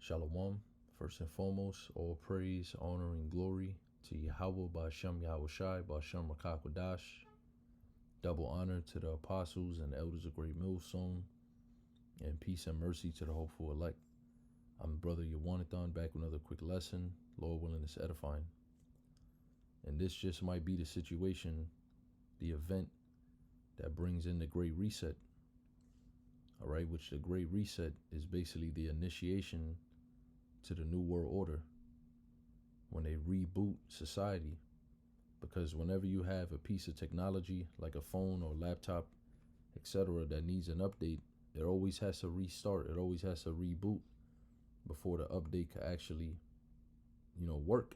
Shalom. First and foremost, all praise, honor, and glory to Yahweh Ba'Shem Yahushai Ba'Shem Rakakwadash. Double honor to the apostles and elders of Great Millstone, and peace and mercy to the hopeful elect. I'm Brother Yawanathan, back with another quick lesson. Lord willing, it's edifying. And this just might be the situation, the event that brings in the Great Reset. All right, which the Great Reset is basically the initiation to the New World Order when they reboot society. Because whenever you have a piece of technology like a phone or laptop, etc., that needs an update, it always has to restart. It always has to reboot before the update can actually, work.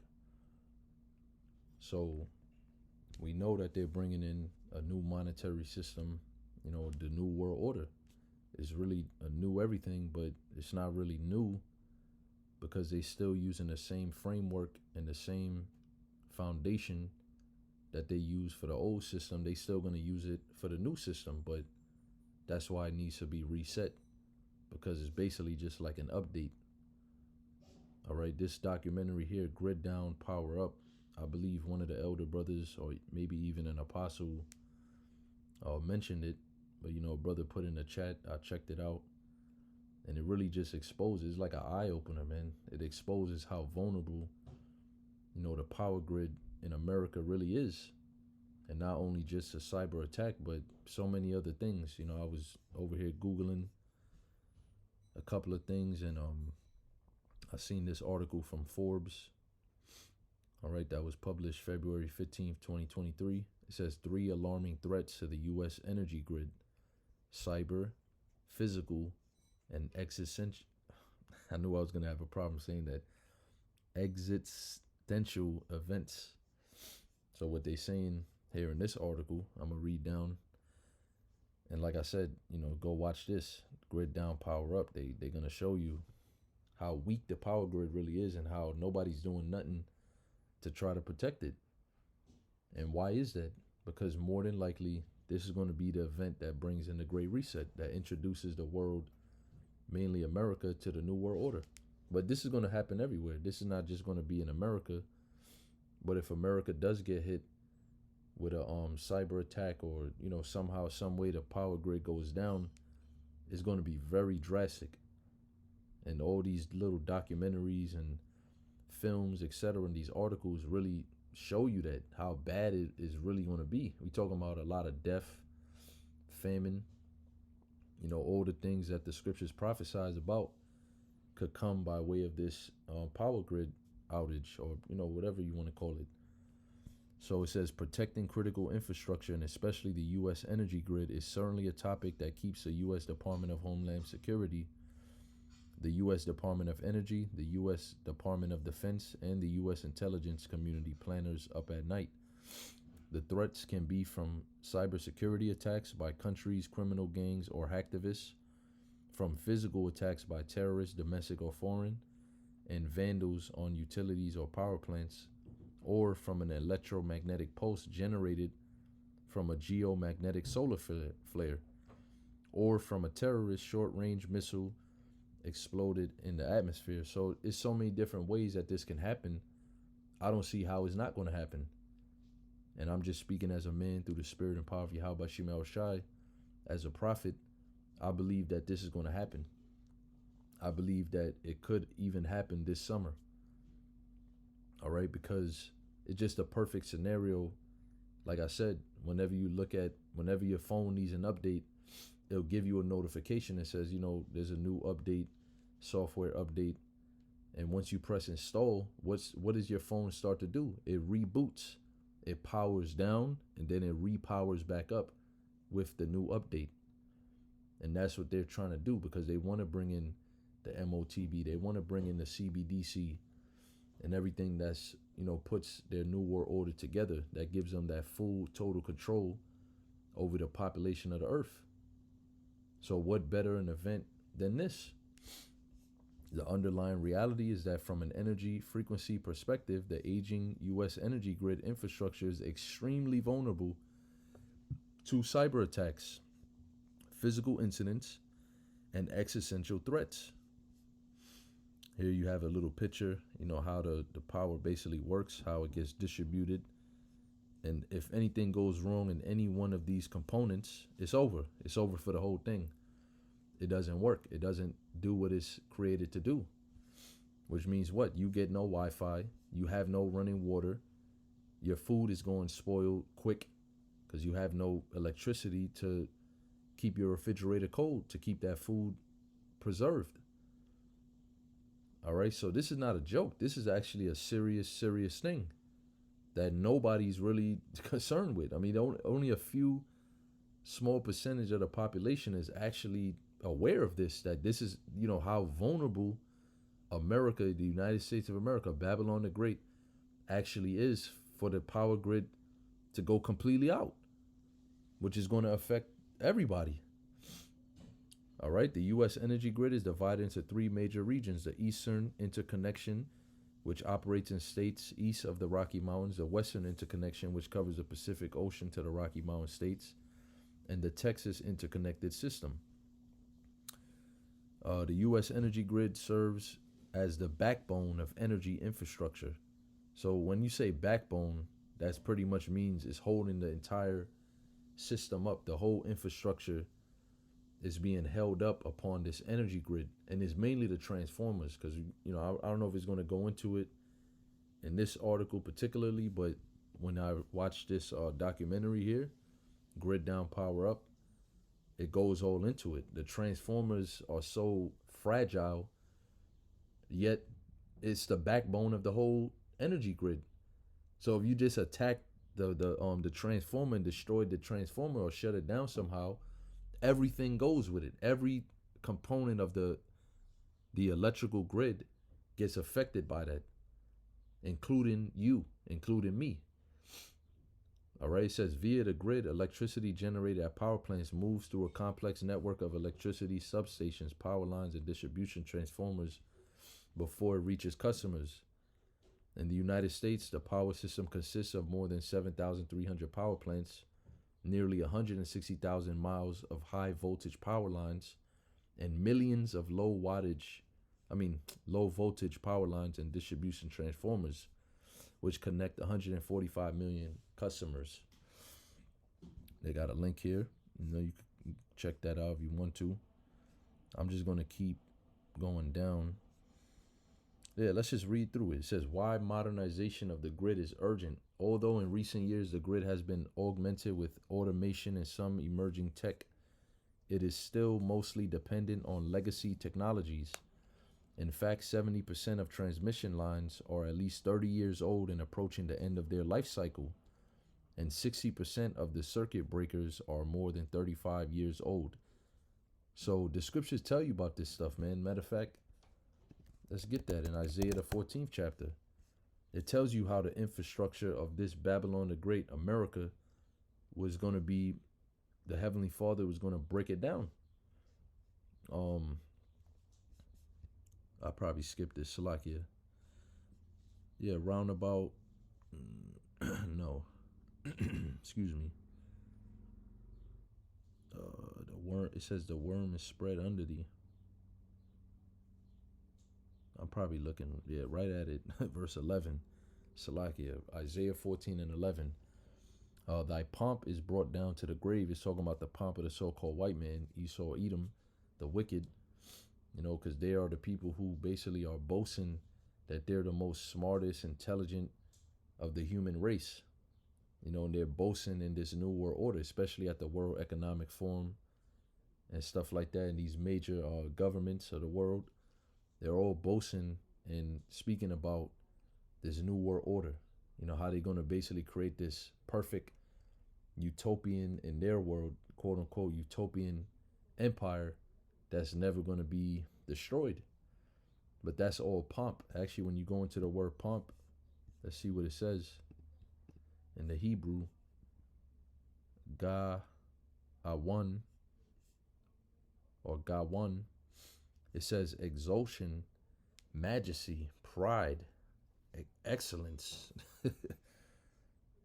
So we know that they're bringing in a new monetary system, the New World Order. It's really a new everything, but it's not really new because they still using the same framework and the same foundation that they use for the old system. They still going to use it for the new system, but that's why it needs to be reset, because it's basically just like an update. All right, this documentary here, Grid Down, Power Up, I believe one of the elder brothers or maybe even an apostle mentioned it, but brother put in the chat. I checked it out, and it really just exposes, it's like an eye-opener, man. It exposes how vulnerable the power grid in America really is. And not only just a cyber attack, but so many other things. I was over here Googling a couple of things, and I seen this article from Forbes, all right, that was published February 15th, 2023. It says 3 alarming threats to the U.S. energy grid: cyber, physical, and existential. I knew I was going to have a problem saying that. Existential events. So what they saying here in this article, I'm going to read down. And like I said, go watch this. Grid Down, Power Up. They're going to show you how weak the power grid really is and how nobody's doing nothing to try to protect it. And why is that? Because more than likely, this is going to be the event that brings in the Great Reset, that introduces the world, mainly America, to the New World Order. But this is going to happen everywhere. This is not just going to be in America. But if America does get hit with a cyber attack, or somehow, some way the power grid goes down, it's going to be very drastic. And all these little documentaries and films, etc., and these articles really show you that, how bad it is really going to be. We talking about a lot of death, famine, all the things that the scriptures prophesize about could come by way of this power grid outage, or whatever you want to call it. So it says protecting critical infrastructure, and especially the U.S. energy grid, is certainly a topic that keeps the U.S. Department of Homeland Security, the U.S. Department of Energy, the U.S. Department of Defense, and the U.S. intelligence community planners up at night. The threats can be from cybersecurity attacks by countries, criminal gangs, or hacktivists, from physical attacks by terrorists, domestic or foreign, and vandals on utilities or power plants, or from an electromagnetic pulse generated from a geomagnetic solar flare, or from a terrorist short-range missile exploded in the atmosphere. So it's so many different ways that this can happen. I don't see how it's not going to happen. And I'm just speaking as a man through the spirit and power of Yahweh Ba'Shem Yahushai, as a prophet. I believe that this is going to happen. I believe that it could even happen this summer. All right, because it's just a perfect scenario. Like I said, whenever your phone needs an update, it'll give you a notification that says, there's a new update, software update. And once you press install, what does your phone start to do? It reboots. It powers down, and then it repowers back up with the new update. And that's what they're trying to do, because they want to bring in the MOTB. They want to bring in the CBDC and everything that's, puts their New World Order together, that gives them that full total control over the population of the earth. So what better an event than this? The underlying reality is that from an energy frequency perspective, the aging U.S. energy grid infrastructure is extremely vulnerable to cyber attacks, physical incidents, and existential threats. Here you have a little picture, how the power basically works, how it gets distributed. And if anything goes wrong in any one of these components, it's over. It's over for the whole thing. It doesn't work. It doesn't do what it's created to do. Which means what? You get no Wi-Fi. You have no running water. Your food is going spoiled quick because you have no electricity to keep your refrigerator cold, to keep that food preserved. All right, so this is not a joke. This is actually a serious, serious thing that nobody's really concerned with. I mean, only a few small percentage of the population is actually aware of this, that this is, how vulnerable America, the United States of America, Babylon the Great, actually is for the power grid to go completely out, which is going to affect everybody. All right, the U.S. energy grid is divided into three major regions: the Eastern Interconnection, which operates in states east of the Rocky Mountains; the Western Interconnection, which covers the Pacific Ocean to the Rocky Mountain states; and the Texas Interconnected System. The U.S. energy grid serves as the backbone of energy infrastructure. So when you say backbone, that's pretty much means it's holding the entire system up. The whole infrastructure is being held up upon this energy grid, and it's mainly the transformers. Because I don't know if it's going to go into it in this article particularly, but when I watched this documentary here, Grid Down, Power Up, it goes all into it. The transformers are so fragile, yet it's the backbone of the whole energy grid. So if you just attack the transformer and destroy the transformer or shut it down somehow, everything goes with it. Every component of the electrical grid gets affected by that, including you, including me. All right, it says via the grid, electricity generated at power plants moves through a complex network of electricity substations, power lines, and distribution transformers before it reaches customers. In the United States, the power system consists of more than 7,300 power plants, nearly 160,000 miles of high voltage power lines, and millions of low voltage power lines and distribution transformers, which connect 145 million customers. They got a link here. You can check that out if you want to. I'm just going to keep going down. Yeah, let's just read through it. It says, why modernization of the grid is urgent. Although in recent years the grid has been augmented with automation and some emerging tech, it is still mostly dependent on legacy technologies. In fact, 70% of transmission lines are at least 30 years old and approaching the end of their life cycle, and 60% of the circuit breakers are more than 35 years old. So the scriptures tell you about this stuff, man. Matter of fact, let's get that in Isaiah the 14th chapter. It tells you how the infrastructure of this Babylon the Great, America, was going to be, the Heavenly Father was going to break it down. I'll probably skip this, Salakia. Yeah, roundabout, no, excuse me. The worm, it says the worm is spread under thee. I'm probably looking, right at it. Verse 11, Salakia, Isaiah 14 and 11. Thy pomp is brought down to the grave. It's talking about the pomp of the so-called white man, Esau, Edom, the wicked, because they are the people who basically are boasting that they're the most smartest, intelligent of the human race. And they're boasting in this new world order, especially at the World Economic Forum and stuff like that, and these major governments of the world. They're all boasting and speaking about this new world order. How they're going to basically create this perfect utopian, in their world, quote unquote, utopian empire that's never going to be destroyed. But that's all pomp. Actually, when you go into the word pomp, let's see what it says in the Hebrew. Ga-awan, or Gawan. It says exultation, majesty, pride, excellence.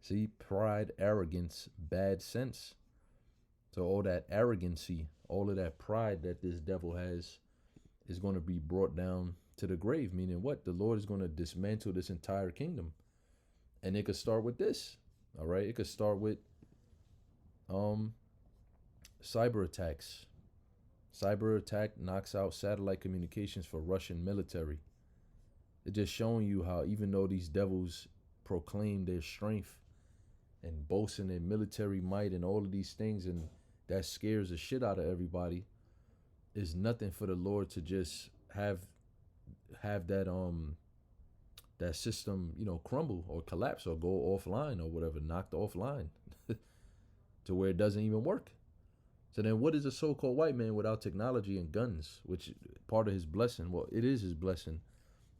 See, pride, arrogance, bad sense. So all that arrogancy, all of that pride that this devil has is going to be brought down to the grave. Meaning what? The Lord is going to dismantle this entire kingdom. And it could start with this. All right. It could start with cyber attacks. Cyber attack knocks out satellite communications for Russian military. It's just showing you how even though these devils proclaim their strength and boast in their military might and all of these things, and that scares the shit out of everybody, is nothing for the Lord to just have that system, crumble or collapse or go offline or whatever, knocked offline to where it doesn't even work. So then what is a so-called white man without technology and guns, which part of his blessing? Well, it is his blessing,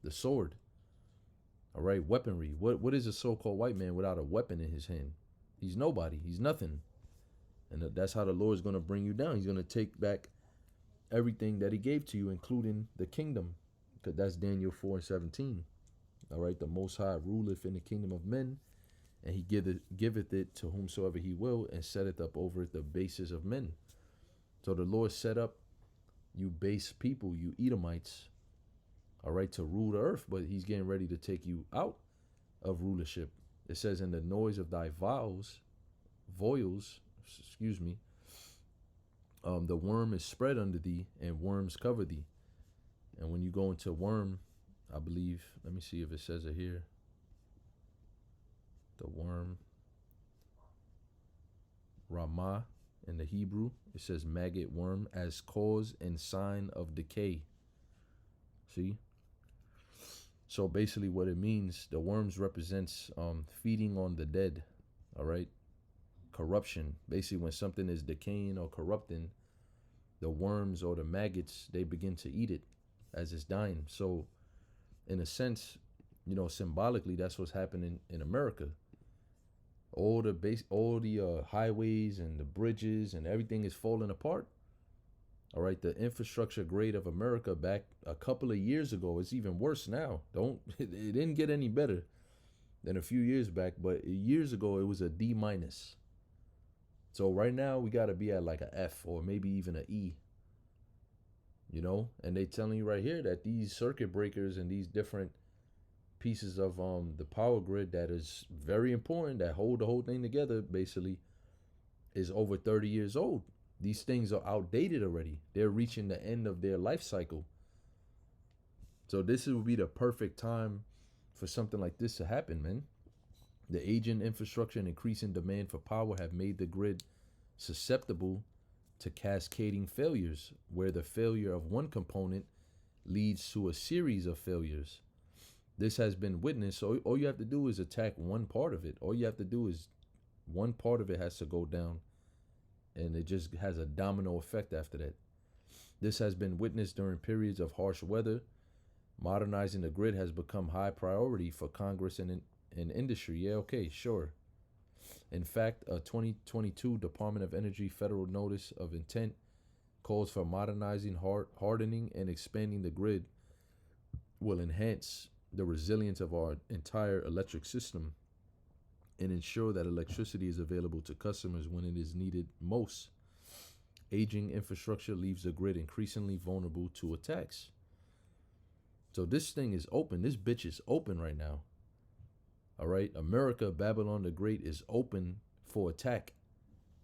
the sword. All right, weaponry. What is a so-called white man without a weapon in his hand? He's nobody. He's nothing. And that's how the Lord is going to bring you down. He's going to take back everything that he gave to you, including the kingdom. Because that's Daniel 4:17. All right, the Most High ruleth in the kingdom of men, and he giveth it to whomsoever he will, and setteth up over it the bases of men. So the Lord set up you base people, you Edomites, all right, to rule the earth, but he's getting ready to take you out of rulership. It says, in the noise of thy voiles, the worm is spread under thee, and worms cover thee. And when you go into worm, I believe, let me see if it says it here. The worm, Ramah in the Hebrew, it says maggot worm as cause and sign of decay. See? So basically what it means, the worms represents feeding on the dead, all right? Corruption. Basically when something is decaying or corrupting, the worms or the maggots, they begin to eat it as it's dying. So in a sense, symbolically, that's what's happening in America. All the highways and the bridges and everything is falling apart. All right, the infrastructure grade of America back a couple of years ago, it's even worse now. It didn't get any better than a few years back, but years ago it was a D-. So right now we got to be at like a F or maybe even an E. And they telling you right here that these circuit breakers and these different pieces of the power grid that is very important, that hold the whole thing together, basically, is over 30 years old. These things are outdated already. They're reaching the end of their life cycle. So this would be the perfect time for something like this to happen, man. The aging infrastructure and increasing demand for power have made the grid susceptible to cascading failures, where the failure of one component leads to a series of failures. This has been witnessed. So all you have to do is attack one part of it. All you have to do is one part of it has to go down, and it just has a domino effect after that. This has been witnessed during periods of harsh weather. Modernizing the grid has become high priority for Congress and industry. Yeah, okay, sure. In fact, a 2022 Department of Energy federal notice of intent calls for modernizing, hardening, and expanding the grid will enhance the resilience of our entire electric system and ensure that electricity is available to customers when it is needed most. Aging infrastructure leaves the grid increasingly vulnerable to attacks. So this thing is open. This bitch is open right now. All right. America, Babylon the Great, is open for attack.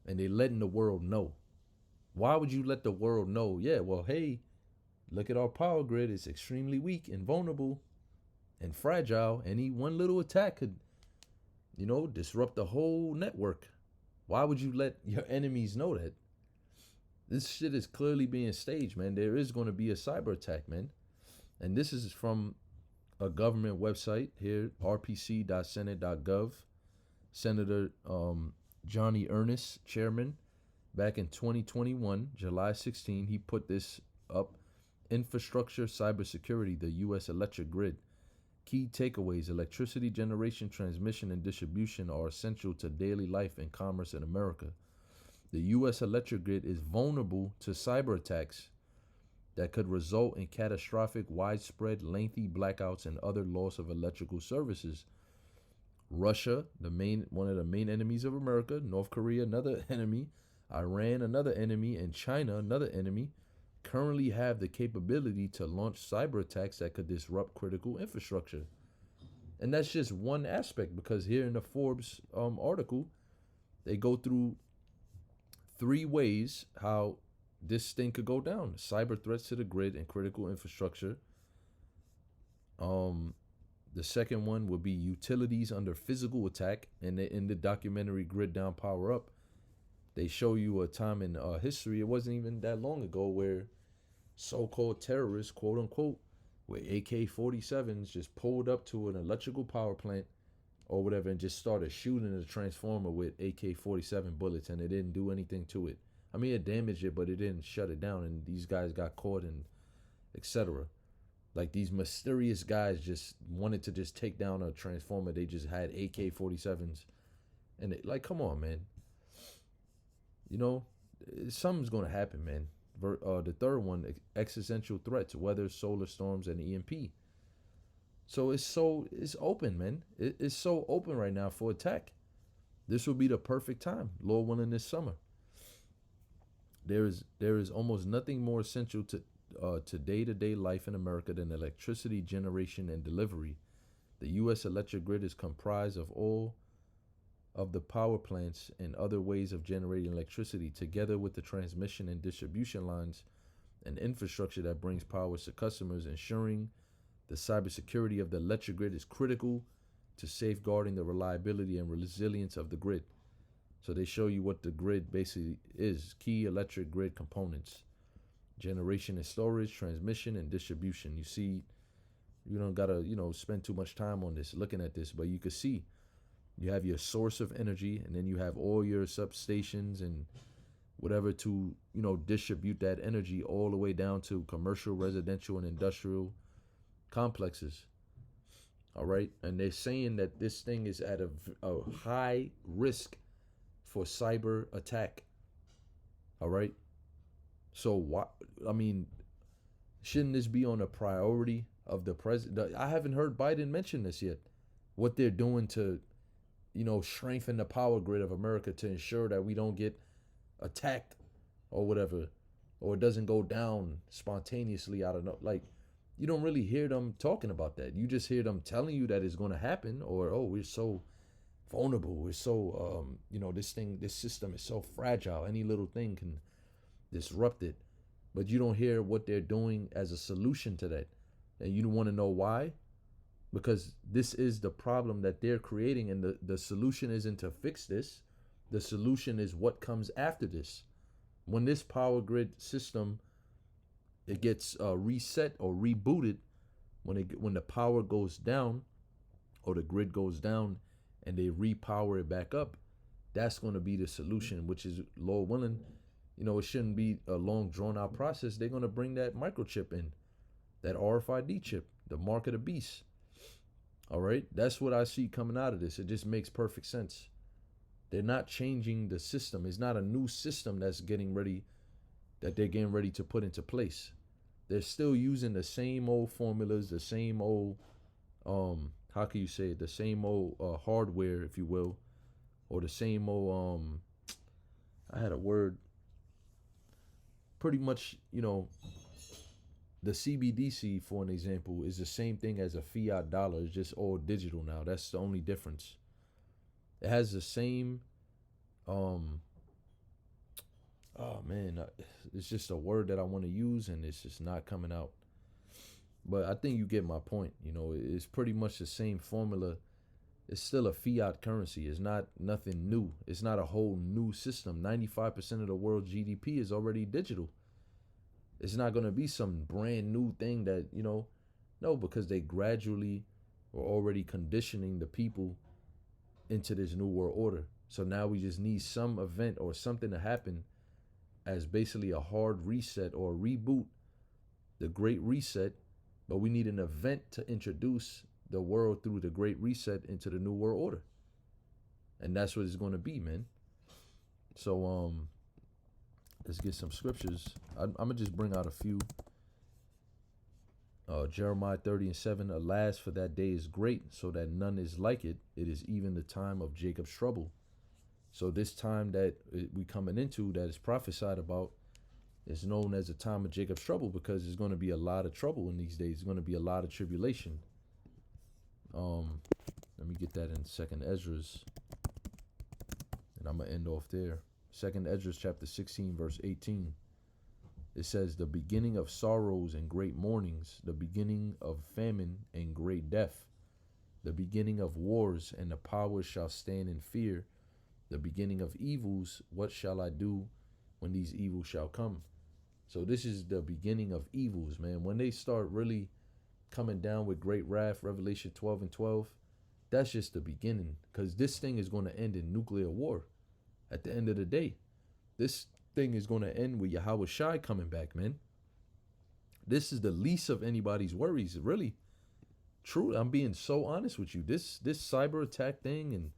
And they letting the world know. Why would you let the world know? Yeah, well, hey, look at our power grid. It's extremely weak and vulnerable and fragile. Any one little attack could, disrupt the whole network. Why would you let your enemies know that? This shit is clearly being staged, man. There is going to be a cyber attack, man. And this is from a government website here, rpc.senate.gov. Senator Johnny Ernest, chairman, back in 2021, July 16, he put this up. Infrastructure, cybersecurity, the U.S. electric grid. Key takeaways: electricity generation, transmission, and distribution are essential to daily life and commerce in America. The U.S. electric grid is vulnerable to cyber attacks that could result in catastrophic, widespread, lengthy blackouts and other loss of electrical services. Russia, one of the main enemies of America, North Korea, another enemy, Iran, another enemy, and China, another enemy, currently have the capability to launch cyber attacks that could disrupt critical infrastructure. And that's just one aspect, because here in the Forbes article, they go through 3 ways how this thing could go down: cyber threats to the grid and critical infrastructure. Um, the second one would be utilities under physical attack. And in the documentary Grid Down, Power Up, they show you a time in history, it wasn't even that long ago, where so-called terrorists, quote unquote, with AK-47s just pulled up to an electrical power plant or whatever and just started shooting the transformer with AK-47 bullets, and it didn't do anything to it. I mean, it damaged it, but it didn't shut it down, and these guys got caught and etc. Like, these mysterious guys just wanted to just take down a transformer. They just had AK-47s, and like, come on, man. You know, something's gonna happen, man. The third one, existential threats: weather, solar storms, and EMP. So it's open, man. It's so open right now for attack. This will be the perfect time, Lord willing, this summer. There is almost nothing more essential to day-to-day life in America than electricity generation and delivery. The U.S. electric grid is comprised of all of the power plants and other ways of generating electricity, together with the transmission and distribution lines and infrastructure that brings power to customers. Ensuring the cybersecurity of the electric grid is critical to safeguarding the reliability and resilience of the grid. So they show you what the grid basically is: key electric grid components, generation and storage, transmission and distribution. You see, you don't gotta, spend too much time on this, looking at this, but you can see you have your source of energy, and then you have all your substations and whatever to, distribute that energy all the way down to commercial, residential, and industrial complexes. All right. And they're saying that this thing is at a high risk for cyber attack. All right. So what? I mean, shouldn't this be on a priority of the president? I haven't heard Biden mention this yet. What they're doing to, strengthen the power grid of America to ensure that we don't get attacked or whatever, or it doesn't go down spontaneously out of like, you don't really hear them talking about that. You just hear them telling you that it's going to happen, or, oh, we're so vulnerable, we're so this system is so fragile, any little thing can disrupt it. But you don't hear what they're doing as a solution to that. And you want to know why? Because this is the problem that they're creating, and the solution isn't to fix this. The solution is what comes after this. When this power grid system, it gets reset or rebooted, when the power goes down or the grid goes down and they repower it back up, that's going to be the solution, which is, Lord willing, it shouldn't be a long drawn out process. They're going to bring that microchip in, that RFID chip, the mark of the beast. All right. That's what I see coming out of this. It just makes perfect sense. They're not changing the system. It's not a new system that they're getting ready to put into place. They're still using the same old formulas, the same old, how can you say it? The same old hardware, if you will, or the same old, I had a word, pretty much, the CBDC, for an example, is the same thing as a fiat dollar. It's just all digital now. That's the only difference. It has the same, oh man, it's just a word that I want to use, and it's just not coming out. But I think you get my point. It's pretty much the same formula. It's still a fiat currency. It's not nothing new. It's not a whole new system. 95% of the world's GDP is already digital. It's not going to be some brand new thing that, no, because they gradually were already conditioning the people into this new world order. So now we just need some event or something to happen as basically a hard reset or reboot, the Great Reset. But we need an event to introduce the world through the Great Reset into the new world order. And that's what it's going to be, man. So, let's get some scriptures. I'm going to just bring out a few. Jeremiah 30:7, alas, for that day is great, so that none is like it. It is even the time of Jacob's trouble. So this time that we coming into, that is prophesied about, It's known as the time of Jacob's trouble because there's going to be a lot of trouble in these days. There's going to be a lot of tribulation. Let me get that in Second Ezra's, and I'm gonna end off there. Second Ezra's chapter 16, verse 18. It says, "The beginning of sorrows and great mournings, the beginning of famine and great death, the beginning of wars, and the powers shall stand in fear. The beginning of evils, what shall I do when these evils shall come?" So this is the beginning of evils, man. When they start really coming down with great wrath, Revelation 12 and 12, that's just the beginning. Because this thing is going to end in nuclear war. At the end of the day, this thing is going to end with Yahweh Shai coming back, man. This is the least of anybody's worries, really. True, I'm being so honest with you. This cyber attack thing and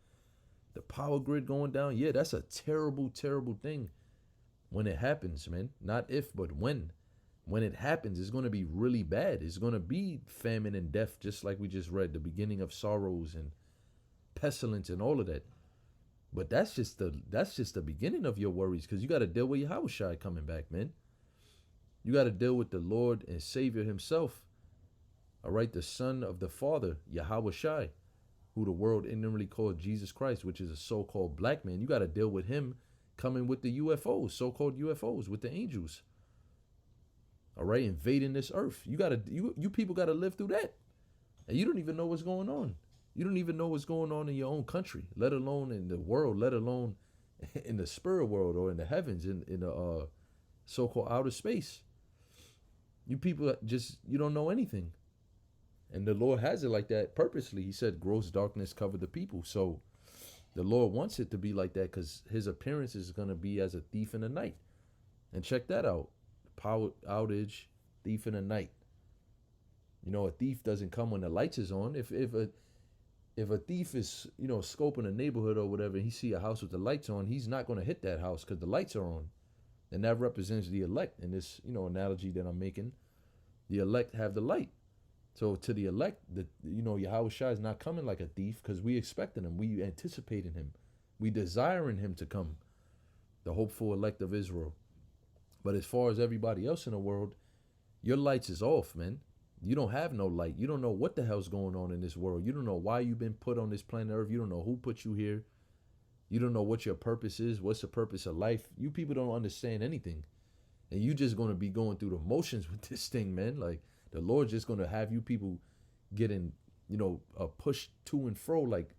the power grid going down, yeah, that's a terrible, terrible thing when it happens, man. Not if, but when. When it happens, it's going to be really bad. It's going to be famine and death, just like we just read, the beginning of sorrows and pestilence and all of that. But that's just the beginning of your worries, because you got to deal with Yahweh Shai coming back, man. You got to deal with the Lord and Savior himself. All right, the Son of the Father, Yahweh Shai, who the world ignorantly called Jesus Christ, which is a so-called black man. You got to deal with him coming with the UFOs, so-called UFOs, with the angels. All right, invading this earth. You people got to live through that. And you don't even know what's going on. You don't even know what's going on in your own country, let alone in the world, let alone in the spirit world or in the heavens, in the so-called outer space. You people you don't know anything. And the Lord has it like that purposely. He said gross darkness covered the people. So the Lord wants it to be like that because his appearance is going to be as a thief in the night. And check that out. Power outage, thief in the night. You know, a thief doesn't come when the lights is on. If a thief is, scoping a neighborhood or whatever, he see a house with the lights on, he's not going to hit that house because the lights are on. And that represents the elect in this, analogy that I'm making. The elect have the light. So to the elect, Yahweh Shai is not coming like a thief because we expecting him. We anticipating him. We desiring him to come. The hopeful elect of Israel. But as far as everybody else in the world, your lights is off, man. You don't have no light. You don't know what the hell's going on in this world. You don't know why you've been put on this planet Earth. You don't know who put you here. You don't know what your purpose is. What's the purpose of life? You people don't understand anything. And you just going to be going through the motions with this thing, man. Like, the Lord's just going to have you people getting, pushed to and fro like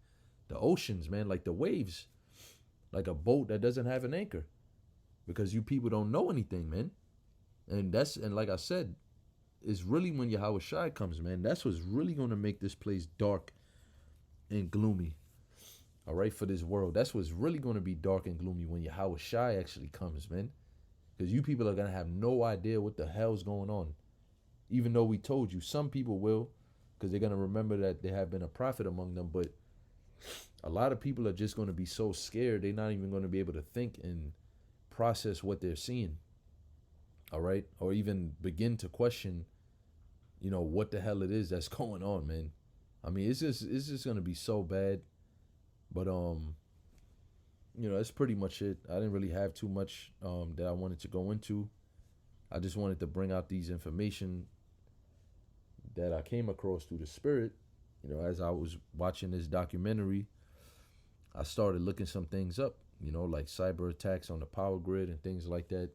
the oceans, man, like the waves, like a boat that doesn't have an anchor. Because you people don't know anything, man. And like I said, it's really when Yahweh Shai comes, man. That's what's really going to make this place dark and gloomy. All right, for this world. That's what's really going to be dark and gloomy when Yahweh Shai actually comes, man. Because you people are going to have no idea what the hell's going on. Even though we told you, some people will, because they're going to remember that there have been a prophet among them. But a lot of people are just going to be so scared, they're not even going to be able to think and process what they're seeing. All right? Or even begin to question, what the hell it is that's going on, man. I mean, it's just going to be so bad. But, that's pretty much it. I didn't really have too much that I wanted to go into. I just wanted to bring out these information that I came across through the Spirit. As I was watching this documentary, I started looking some things up, like cyber attacks on the power grid and things like that.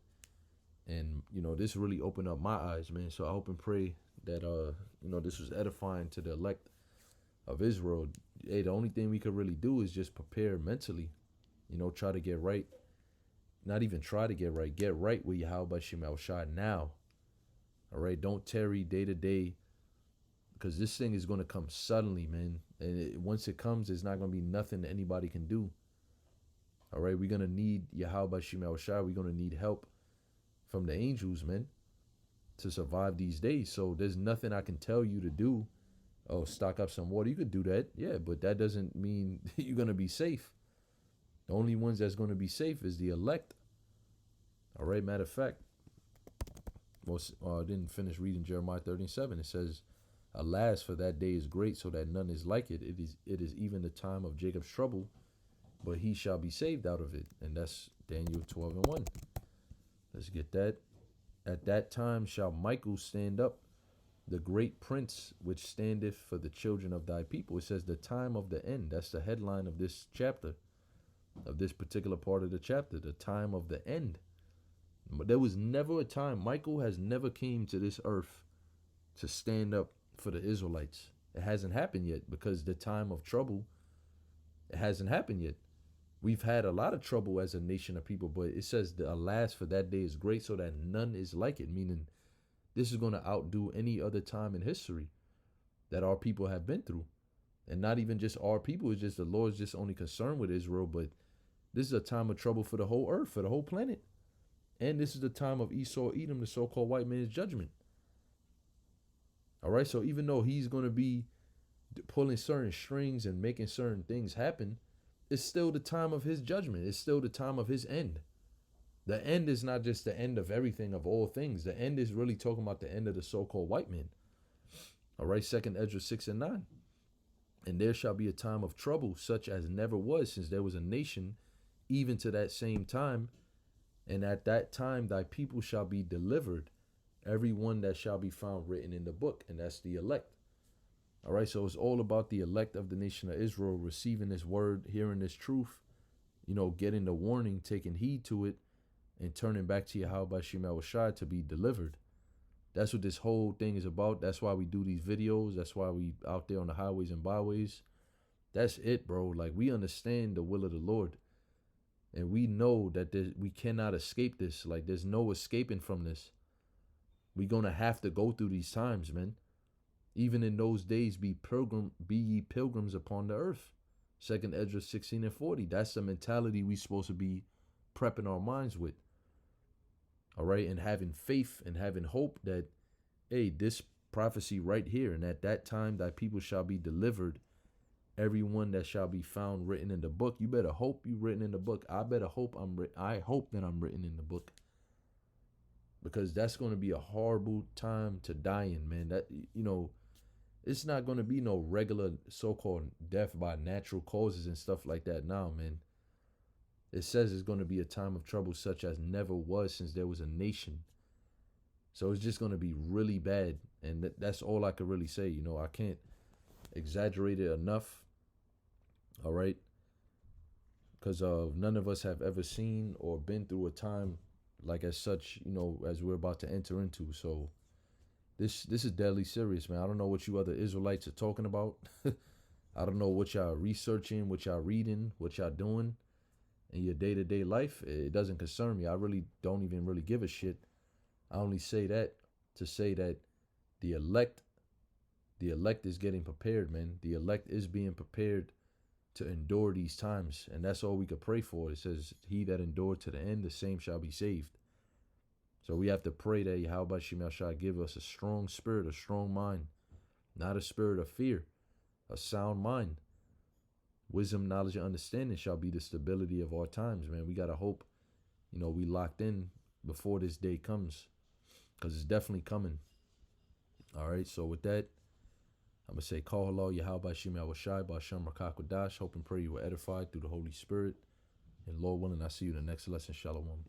And, this really opened up my eyes, man. So I hope and pray that, this was edifying to the elect of Israel. Hey, the only thing we could really do is just prepare mentally, try to get right. Not even try to get right with Yahweh Shemel Shai now. All right, don't tarry day to day, because this thing is going to come suddenly, man. And once it comes, there's not going to be nothing that anybody can do. All right, we're going to need Yahweh Shemel Shai. We're going to need help from the angels, man, to survive these days. So there's nothing I can tell you to do. Oh, stock up some water. You could do that, yeah, but that doesn't mean you're going to be safe. The only ones that's going to be safe is the elect. All right, matter of fact, I didn't finish reading Jeremiah 37. It says, "Alas, for that day is great, so that none is like it. It is even the time of Jacob's trouble, but he shall be saved out of it." And that's Daniel 12 and 1. Let's get that. At that time shall Michael stand up, the great prince which standeth for the children of thy people. It says the time of the end. That's the headline of this chapter, of this particular part of the chapter, the time of the end. But there was never a time, Michael has never came to this earth to stand up for the Israelites. It hasn't happened yet because the time of trouble, it hasn't happened yet. We've had a lot of trouble as a nation of people, but it says the alas for that day is great, so that none is like it, meaning this is going to outdo any other time in history that our people have been through. And not even just our people, it's just the Lord's just only concerned with Israel, but this is a time of trouble for the whole earth, for the whole planet. And this is the time of Esau, Edom, the so-called white man's judgment. All right, so even though he's going to be pulling certain strings and making certain things happen, it's still the time of his judgment. It's still the time of his end. The end is not just the end of everything, of all things. The end is really talking about the end of the so-called white man. All right, 2nd Ezra 6 and 9. And there shall be a time of trouble, such as never was since there was a nation, even to that same time. And at that time thy people shall be delivered, every one that shall be found written in the book. And that's the elect. All right, so it's all about the elect of the nation of Israel receiving this word, hearing this truth, getting the warning, taking heed to it, and turning back to Yahweh Shem Shai to be delivered. That's what this whole thing is about. That's why we do these videos. That's why we out there on the highways and byways. That's it, bro. Like, we understand the will of the Lord. And we know that we cannot escape this. Like, there's no escaping from this. We're going to have to go through these times, man. Even in those days, be ye pilgrims upon the earth. 2nd Ezra 16 and 40. That's the mentality we supposed to be prepping our minds with. All right, and having faith and having hope that, hey, this prophecy right here, and at that time thy people shall be delivered, everyone that shall be found written in the book. You better hope you written in the book. I better hope I hope that I'm written in the book, because that's going to be a horrible time to die in, man. That it's not going to be no regular so-called death by natural causes and stuff like that now, man. It says it's going to be a time of trouble such as never was since there was a nation. So it's just going to be really bad. And that's all I could really say. I can't exaggerate it enough. All right. Because none of us have ever seen or been through a time like as such, as we're about to enter into. So this is deadly serious, man. I don't know what you other Israelites are talking about. I don't know what y'all researching, what y'all reading, what y'all doing in your day-to-day life. It doesn't concern me. I really don't even really give a shit. I only say that to say that the elect is getting prepared, man. The elect is being prepared to endure these times, and that's all we could pray for. It says, he that endured to the end, the same shall be saved. So we have to pray that Yahweh Shem Shai give us a strong spirit, a strong mind, not a spirit of fear, a sound mind. Wisdom, knowledge, and understanding shall be the stability of our times, man. We got to hope, we locked in before this day comes, because it's definitely coming. All right, so with that, I'm going to say, Call halal Yahweh Shem Shai, Ba'ashem Rakakwadash. Hope and pray you were edified through the Holy Spirit. And Lord willing, I'll see you in the next lesson. Shalom.